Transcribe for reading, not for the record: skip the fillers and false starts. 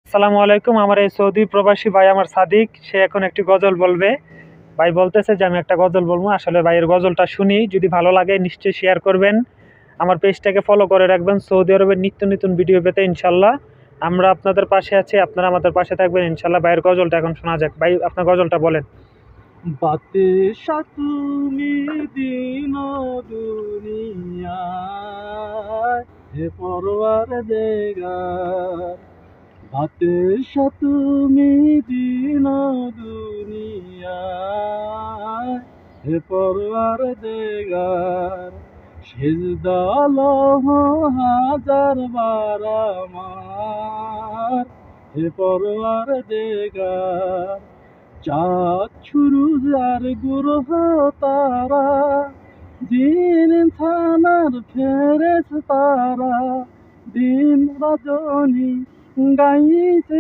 আসসালামু আলাইকুম। আমার এই সৌদি প্রবাসী ভাই আমার সাদিক, সে এখন একটি গজল বলবে। ভাই বলতেছে যে আমি একটা গজল বলবো। আসলে ভাইয়ের গজলটা শুনি, যদি ভালো লাগে নিশ্চয়ই শেয়ার করবেন। আমার পেজটাকে ফলো করে রাখবেন সৌদি আরবের নিত্য নতুন ভিডিও পেতে ইনশাল্লাহ। আমরা আপনাদের পাশে আছি, আপনারা আমাদের পাশে থাকবেন ইনশাল্লাহ। ভাইয়ের গজলটা এখন শোনা যাক। ভাই আপনার গজলটা বলেন। বাতেশা তুমি দিন দুনিয়ায় হে পরওয়ার দেগার, বাতেশা তুমি দিন দুনিয়ায় হে পরওয়ার দেগার, সিজদা লহ হাজার বার আমার হে পরওয়ার দেগার। চাঁদ সূরজ আর গ্রহ তারা, দিন থানার ফেরেশতারা, দিন রজনী গাইছে